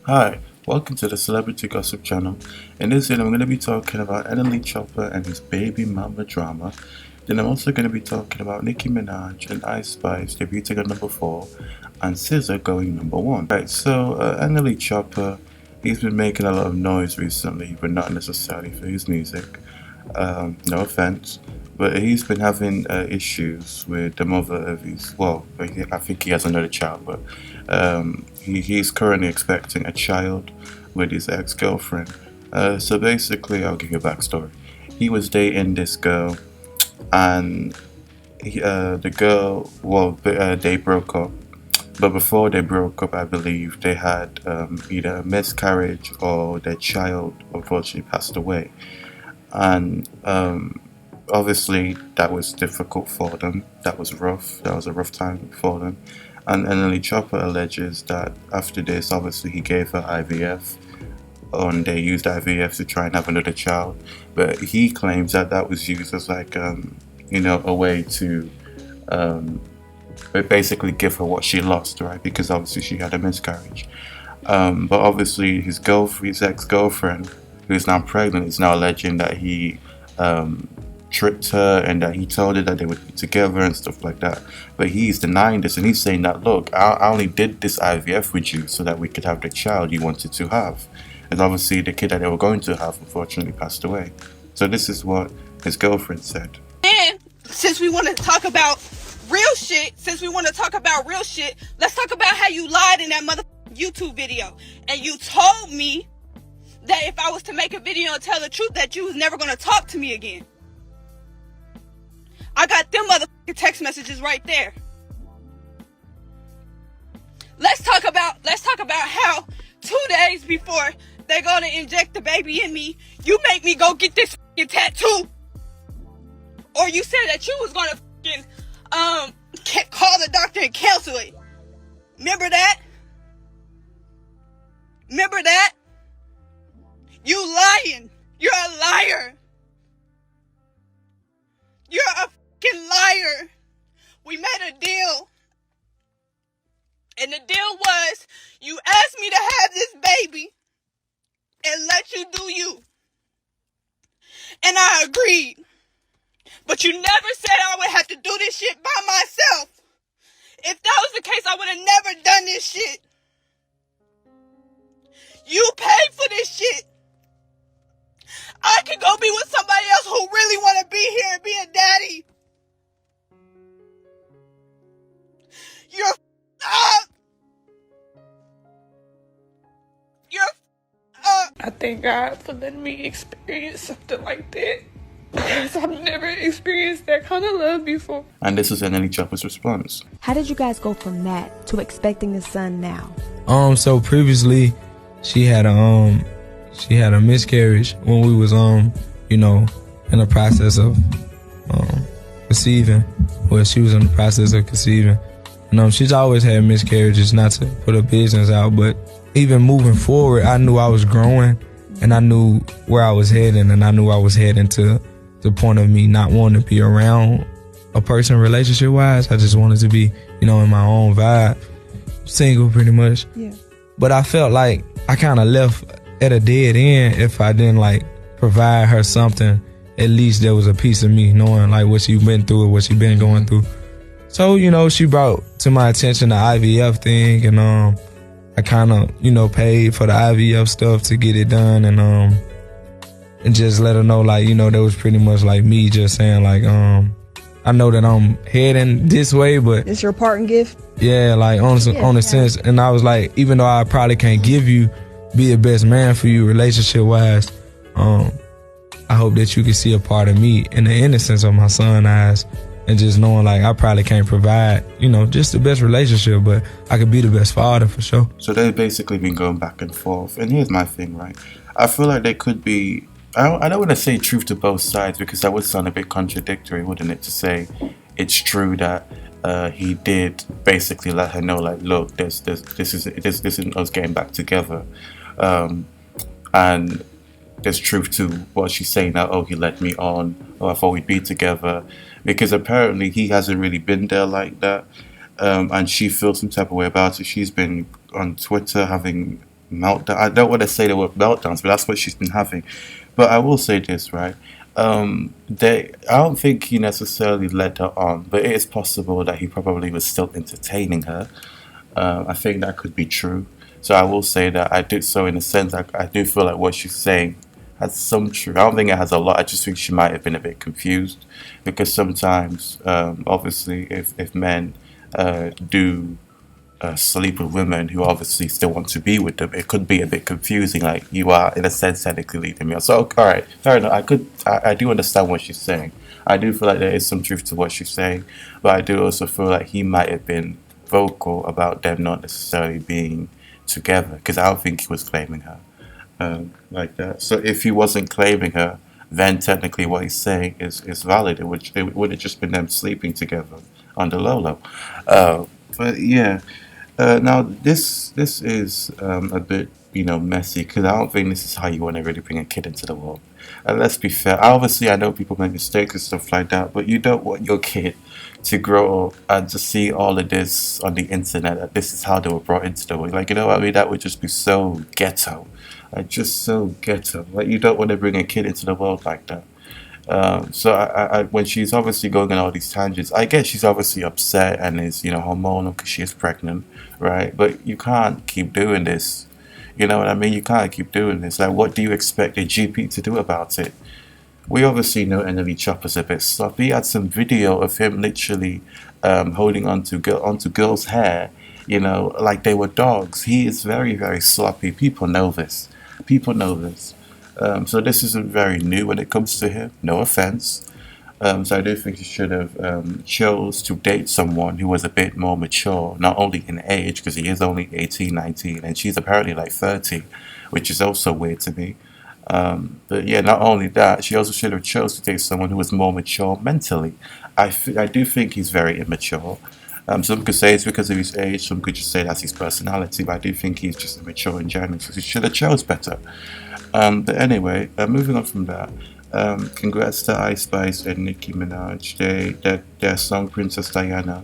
Hi, welcome to the Celebrity Gossip Channel. In this video, I'm going to be talking about NleChoppa and his baby mama drama. Then I'm also going to be talking about Nicki Minaj and Ice Spice debuting at number 4 and SZA going number 1. Right, so NleChoppa, he's been making a lot of noise recently, but not necessarily for his music. No offense, but he's been having issues with the mother of his, well, I think he has another child, but he's currently expecting a child with his ex-girlfriend. So basically, I'll give you a backstory. He was dating this girl, and the girl, well, they broke up. But before they broke up, I believe they had either a miscarriage or their child unfortunately passed away. And obviously that was difficult for them. That was rough. That was a rough time for them. And NleChoppa alleges that after this, obviously he gave her IVF, and they used IVF to try and have another child. But he claims that that was used as like a way to basically give her what she lost, right? Because obviously she had a miscarriage. But obviously his ex-girlfriend, who is now pregnant, is now alleging that he tricked her and that he told her that they would be together and stuff like that. But he's denying this, and he's saying that, look, I only did this IVF with you so that we could have the child you wanted to have. And obviously the kid that they were going to have unfortunately passed away. So this is what his girlfriend said. And since we want to talk about real shit, let's talk about how you lied in that YouTube video. And you told me that if I was to make a video and tell the truth, that you was never going to talk to me again. I got them motherfucking text messages right there. Let's talk about how 2 days before they're going to inject the baby in me, you make me go get this fucking tattoo. Or you said that you was going to fucking call the doctor and cancel it. Remember that? You lying. You're a liar. You're a fucking liar. We made a deal. And the deal was, you asked me to have this baby and let you do you. And I agreed. But you never said I would have to do this shit by myself. If that was the case, I would have never done this shit. You paid for this shit. I can go be with somebody else who really want to be here and be a daddy. You're up. You're up. I thank God for letting me experience something like that. Because I've never experienced that kind of love before. And this is NleChoppa's response. How did you guys go from that to expecting a son now? So previously she had a miscarriage when we was in the process of conceiving. Well, she was in the process of conceiving. And she's always had miscarriages, not to put her business out, but even moving forward, I knew I was growing and I knew where I was heading, and I knew I was heading to the point of me not wanting to be around a person relationship wise. I just wanted to be, in my own vibe, single pretty much. Yeah. But I felt like I kind of left at a dead end if I didn't provide her something. At least there was a piece of me knowing what she been through or what she been going through. So, she brought to my attention the IVF thing, and I kind of, paid for the IVF stuff to get it done, and just let her know, that was pretty much me just saying, I know that I'm heading this way, but It's your parting gift? yeah, on a sense. And I was like, even though I probably can't be the best man for you relationship wise, I hope that you can see a part of me in the innocence of my son's eyes, and just knowing I probably can't provide, just the best relationship, but I could be the best father for sure. So they've basically been going back and forth. And here's my thing, right? I feel like they could be, I don't want to say truth to both sides, because that would sound a bit contradictory, wouldn't it, to say it's true that he did basically let her know, look, this isn't us getting back together, and there's truth to what she's saying now. Oh, he led me on. Oh, I thought we'd be together, because apparently he hasn't really been there like that, and she feels some type of way about it. She's been on Twitter having meltdown. I don't want to say the word meltdowns, but that's what she's been having. But I will say this, right? I don't think he necessarily led her on, but it is possible that he probably was still entertaining her. I think that could be true. So I will say that I do. So in a sense, I do feel like what she's saying has some truth. I don't think it has a lot. I just think she might have been a bit confused because sometimes, obviously, if men do sleep with women who obviously still want to be with them, it could be a bit confusing. Like you are, in a sense, technically leading me on. So, all right, fair enough. I do understand what she's saying. I do feel like there is some truth to what she's saying, but I do also feel like he might have been vocal about them not necessarily being together because I don't think he was claiming her like that. So if he wasn't claiming her, then technically what he's saying is valid. It would have just been them sleeping together on the low low. But yeah. Now this is a bit messy because I don't think this is how you want to really bring a kid into the world. And let's be fair. Obviously, I know people make mistakes and stuff like that, but you don't want your kid to grow up and to see all of this on the internet. That this is how they were brought into the world. Like you know what I mean? That would just be so ghetto. Like just so ghetto. Like you don't want to bring a kid into the world like that. So when she's obviously going on all these tangents, I guess she's obviously upset and is, hormonal because she is pregnant, right? But you can't keep doing this. You know what I mean? You can't keep doing this. Like, what do you expect a GP to do about it? We obviously know NleChoppa's a bit sloppy. He had some video of him literally holding onto girls' hair, like they were dogs. He is very, very sloppy. People know this. People know this. So this isn't very new when it comes to him. No offense. So I do think he should have chose to date someone who was a bit more mature, not only in age, because he is only 18, 19, and she's apparently like 30, which is also weird to me. But yeah, not only that, she also should have chose to date someone who was more mature mentally. I do think he's very immature. Some could say it's because of his age, some could just say that's his personality, but I do think he's just immature in general, so he should have chose better. But anyway, moving on from that, congrats to Ice Spice and Nicki Minaj. Their song Princess Diana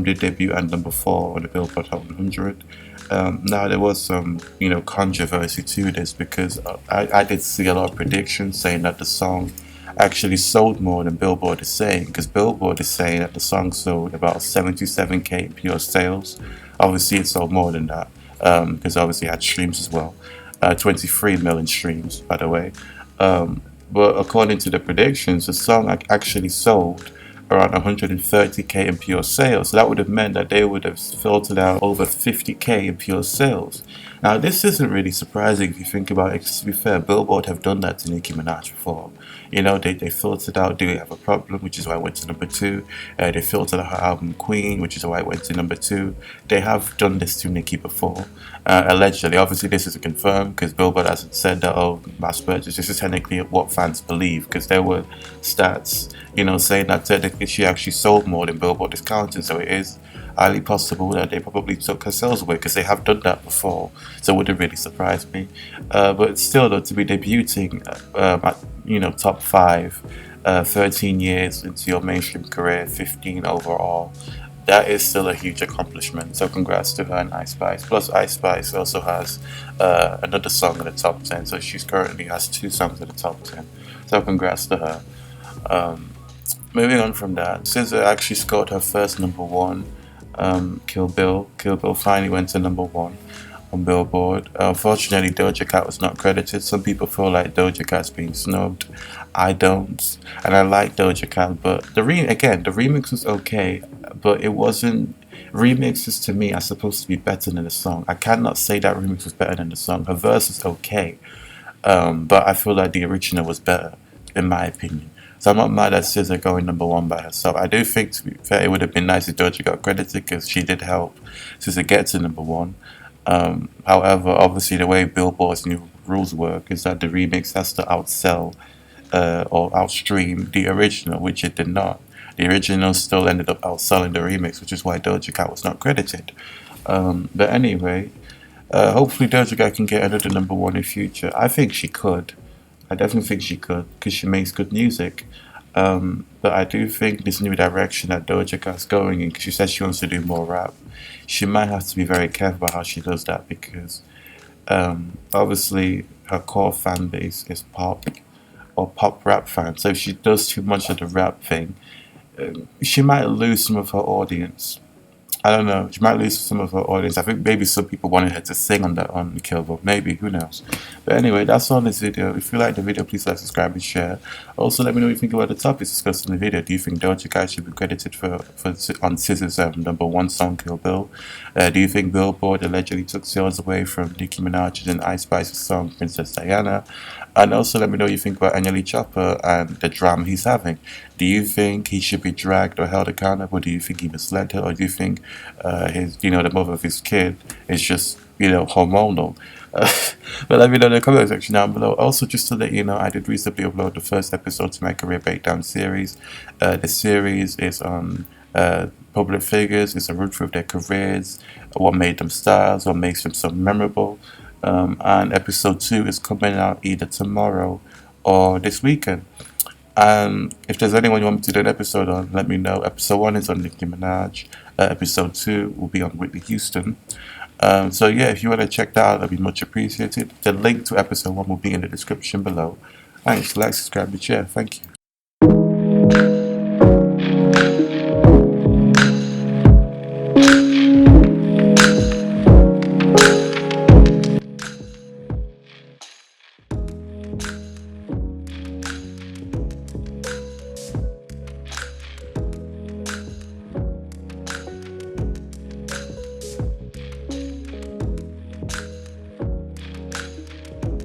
did debut at number 4 on the Billboard Hot 100. Now there was some controversy to this because I did see a lot of predictions saying that the song actually sold more than Billboard is saying, because Billboard is saying that the song sold about 77k in pure sales. Obviously it sold more than that because obviously it had streams as well. 23 million streams, by the way. But according to the predictions, the song actually sold around 130k in pure sales. So that would have meant that they would have filtered out over 50k in pure sales. Now, this isn't really surprising if you think about it, 'cause to be fair, Billboard have done that to Nicki Minaj before. They filtered out Do You Have a Problem, which is why it went to number 2. They filtered out her album Queen, which is why it went to number 2. They have done this to Nicki before. Allegedly, obviously this isn't confirmed because Billboard hasn't said that, mass purchase. This is technically what fans believe because there were stats, saying that technically she actually sold more than Billboard is counting. So it is highly possible that they probably took her sales away because they have done that before. So it wouldn't really surprise me. But still, though, to be debuting at top 5, 13 years into your mainstream career, 15 overall. That is still a huge accomplishment. So congrats to her and Ice Spice. Plus Ice Spice also has another song in the top 10. So she currently has 2 songs in the top 10. So congrats to her. Moving on from that, SZA actually scored her first number 1. Kill Bill. Kill Bill finally went to number 1 on Billboard. Unfortunately, DojaCat was not credited. Some people feel like DojaCat's being snubbed. I don't, and I like DojaCat, but the remix was okay, but it wasn't. Remixes to me are supposed to be better than the song. I cannot say that remix was better than the song. Her verse is okay, but I feel like the original was better, in my opinion. So I'm not mad at SZA going number 1 by herself. I do think, to be fair, it would have been nice if Doja got credited because she did help SZA get to number 1. However, obviously the way Billboard's new rules work is that the remix has to outsell or outstream the original, which it did not. The original still ended up outselling the remix, which is why Doja Cat was not credited. But anyway, hopefully Doja Cat can get another number 1 in future. I think she could. I definitely think she could because she makes good music. But I do think this new direction that Doja Cat's going in, because she says she wants to do more rap, she might have to be very careful about how she does that because Obviously, her core fan base is pop or pop rap fans. So if she does too much of the rap thing, she might lose some of her audience. I don't know. She might lose some of her audience. I think maybe some people wanted her to sing on that on the Killboard. Maybe, who knows? But anyway, that's all in this video. If you like the video, please like, subscribe, and share. Also, let me know what you think about the topics discussed in the video. Do you think DojaCat should be credited for on SZA's #1 song Kill Bill? Do you think Billboard allegedly took sales away from Nicki Minaj and Ice Spice's song Princess Diana? And also let me know what you think about NleChoppa and the drama he's having. Do you think he should be dragged or held accountable? Do you think he misled her? Or do you think the mother of his kid is just, hormonal? But let me know in the comment section down below. Also, just to let you know, I did recently upload the first episode to my career breakdown series. The series is on public figures. It's a root through their careers, what made them stars, what makes them so memorable. And episode 2 is coming out either tomorrow or this weekend. And if there's anyone you want me to do an episode on, let me know. Episode 1 is on Nicki Minaj. Episode 2 will be on Whitney Houston. So yeah, if you want to check that out, that'd be much appreciated. The link to episode 1 will be in the description below. Thanks, like, subscribe, and share. Thank you.